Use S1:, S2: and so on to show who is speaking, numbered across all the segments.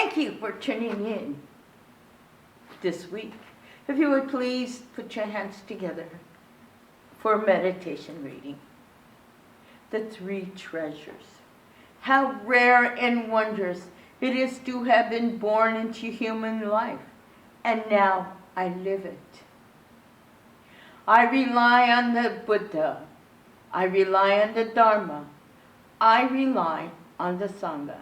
S1: Thank you for tuning in this week. If you would please put your hands together for a meditation reading. The three treasures. How rare and wondrous it is to have been born into human life, and now I live it. I rely on the Buddha. I rely on the Dharma. I rely on the Sangha.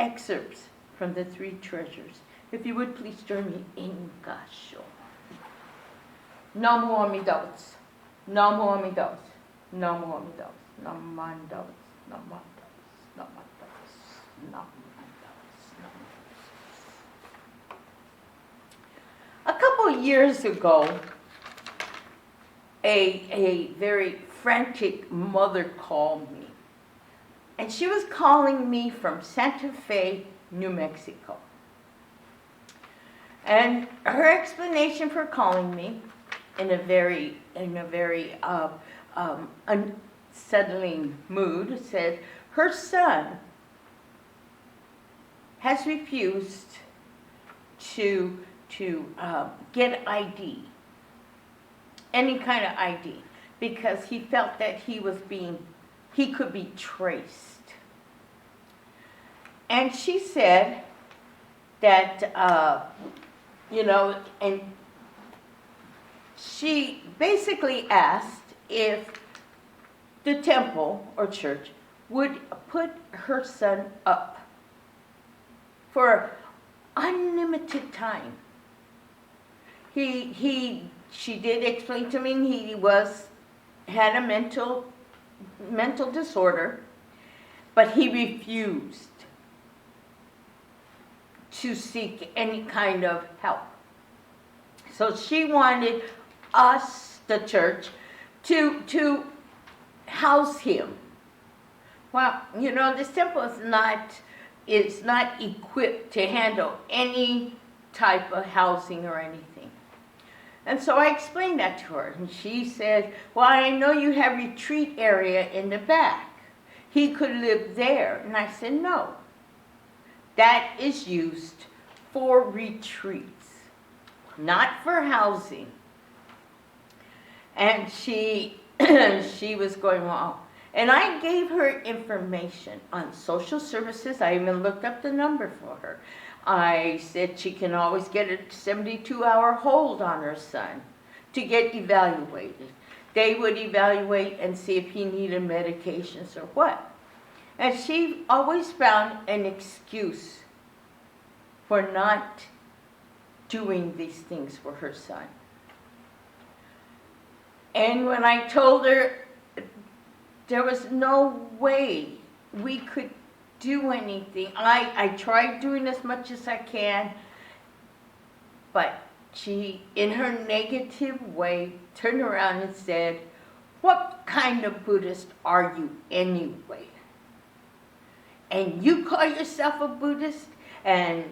S1: Excerpts from the three treasures. If you would please join me in Gasho. Namo Amitabha. Namo Amitabha. Namo Amitabha. Namantabha. Namantabha. Namantabha. Namantabha. A couple years ago, a very frantic mother called me. And she was calling me from Santa Fe, New Mexico. And her explanation for calling me in a very unsettling mood said her son has refused to get ID, any kind of ID, because he felt that he could be traced. And she said that, and she basically asked if the temple or church would put her son up for unlimited time. She did explain to me he had a mental disorder, but he refused to seek any kind of help. So she wanted us, the church, to house him. Well, this temple is not equipped to handle any type of housing or anything. And so I explained that to her, and she said, well, I know you have retreat area in the back. He could live there. And I said, no. That is used for retreats, not for housing. And she was going, well, and I gave her information on social services. I even looked up the number for her. I said she can always get a 72-hour hold on her son to get evaluated. They would evaluate and see if he needed medications or what. And she always found an excuse for not doing these things for her son. And when I told her there was no way we could do anything, I tried doing as much as I can, but she, in her negative way, turned around and said, what kind of Buddhist are you anyway? And you call yourself a Buddhist? And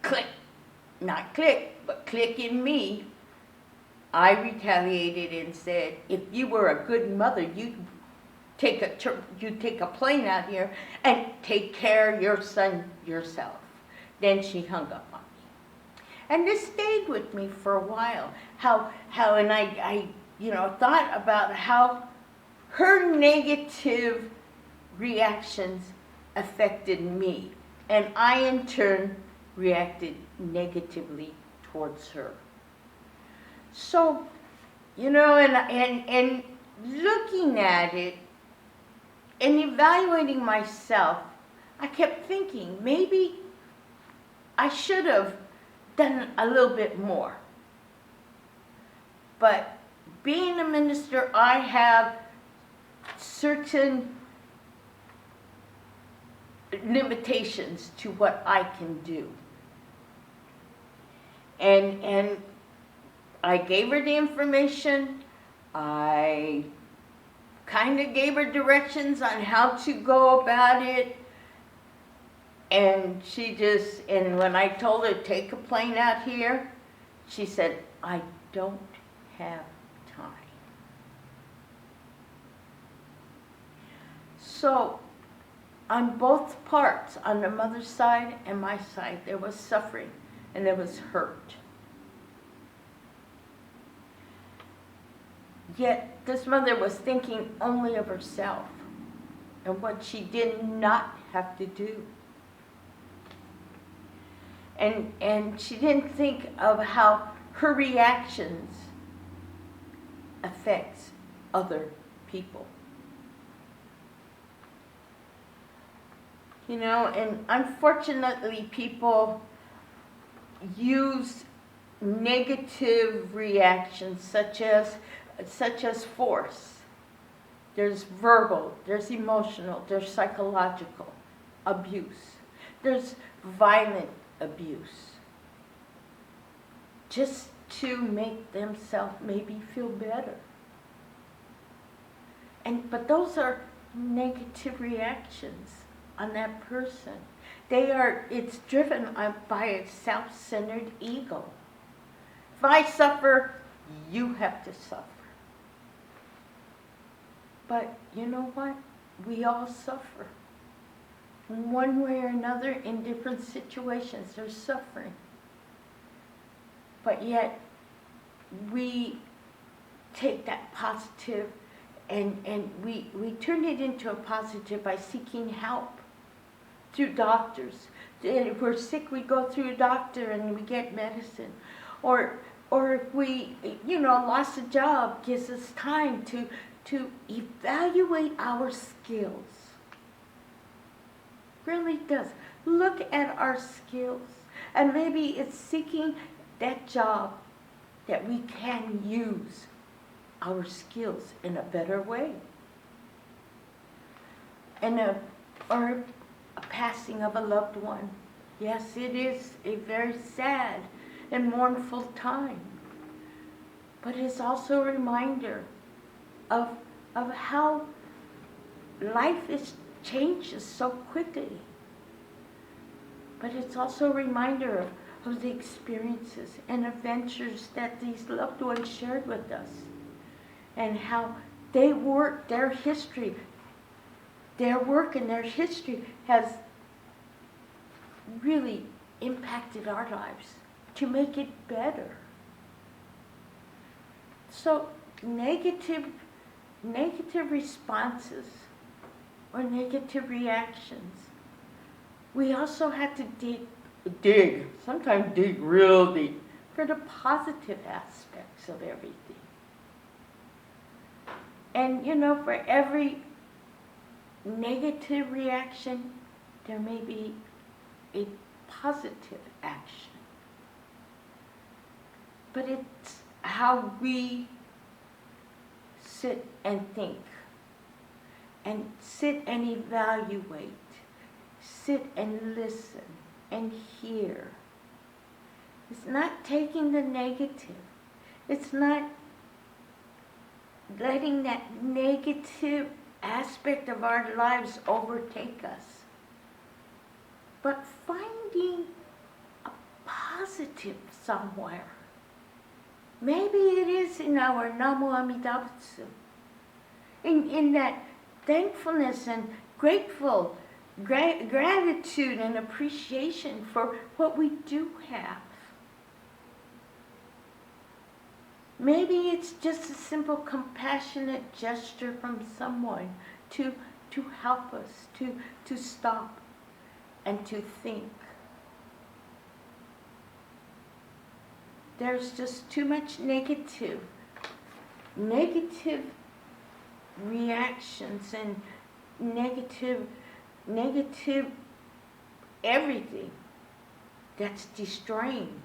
S1: click in me, I retaliated and said, if you were a good mother, you'd take a plane out here and take care of your son yourself. Then she hung up on me. And this stayed with me for a while. And I thought about how her negative reactions affected me, and I in turn reacted negatively towards her. So, and looking at it and evaluating myself, I kept thinking maybe I should have done a little bit more. But being a minister, I have certain limitations to what I can do. And I gave her the information. I kind of gave her directions on how to go about it. And and when I told her, take a plane out here, she said, I don't have time. So on both parts, on the mother's side and my side, there was suffering and there was hurt. Yet this mother was thinking only of herself and what she did not have to do. And she didn't think of how her reactions affects other people. You know, and unfortunately people use negative reactions such as force. There's verbal, there's emotional, there's psychological abuse. There's violent abuse. Just to make themselves maybe feel better. But those are negative reactions on that person. It's driven by a self-centered ego. If I suffer, you have to suffer. But you know what? We all suffer. In one way or another, in different situations, there's suffering. But yet, we take that positive and we turn it into a positive by seeking help through doctors. And if we're sick, we go through a doctor and we get medicine. Or if we, lost a job, gives us time to evaluate our skills. Really does. Look at our skills. And maybe it's seeking that job that we can use our skills in a better way. Or a passing of a loved one. Yes, it is a very sad and mournful time. But it's also a reminder of how life changes so quickly. But it's also a reminder of the experiences and adventures that these loved ones shared with us. And how their work and their history has really impacted our lives to make it better. So negative responses or negative reactions, we also have to sometimes dig real deep for the positive aspects of everything. And for every negative reaction, there may be a positive action. But it's how we sit and think, and sit and evaluate, sit and listen and hear. It's not taking the negative. It's not letting that negative aspect of our lives overtake us, but finding a positive somewhere. Maybe it is in our Namo Amida Butsu, in that thankfulness and gratitude and appreciation for what we do have. Maybe it's just a simple compassionate gesture from someone to help us, to stop and to think. There's just too much negative reactions and negative everything that's destroying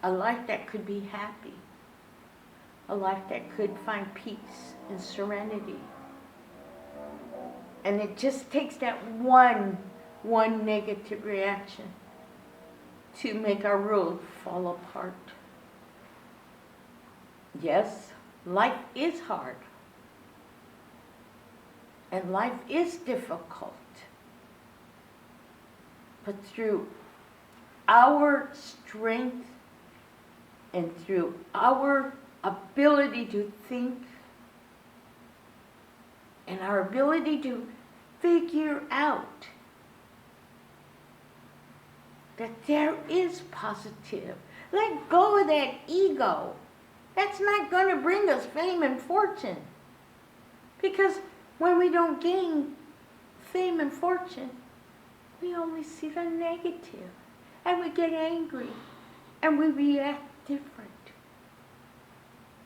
S1: a life that could be happy. A life that could find peace and serenity. And it just takes that one negative reaction to make our world fall apart. Yes, life is hard. And life is difficult. But through our strength and through our ability to think and our ability to figure out that there is positive. Let go of that ego. That's not going to bring us fame and fortune. Because when we don't gain fame and fortune, we only see the negative. And we get angry. And we react different.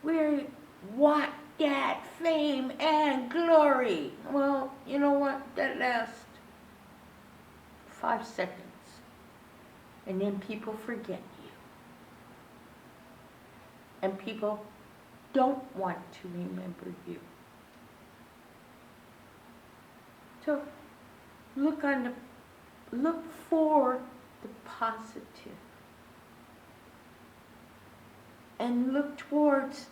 S1: We want that fame and glory. Well, you know what? That lasts 5 seconds. And then people forget you. And people don't want to remember you. So look for the positive. And look towards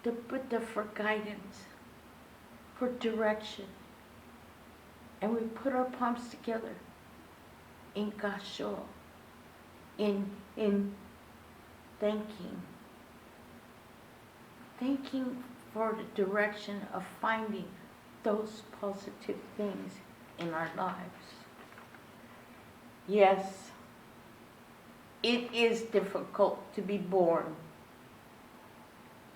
S1: the Buddha for guidance, for direction. And we put our palms together in gasho, in thanking for the direction of finding those positive things in our lives. Yes, it is difficult to be born,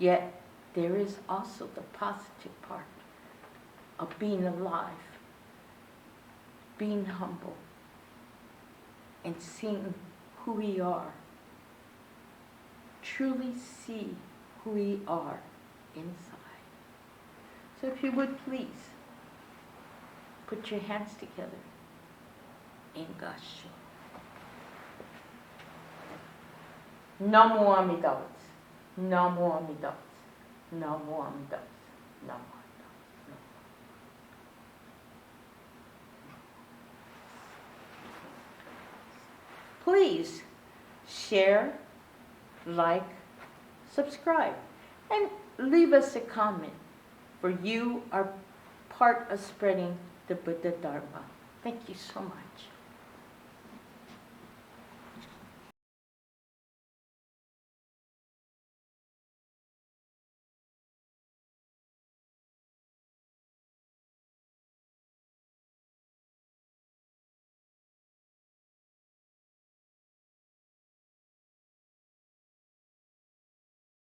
S1: yet there is also the positive part of being alive, being humble, and seeing who we are. Truly see who we are inside. So if you would please, put your hands together in gasho. Namo Amitabha. Namo Amitabha. Namo Amitabha. Namo Amitabha. Please share, like, subscribe, and leave us a comment, for you are part of spreading the Buddha Dharma. Thank you so much.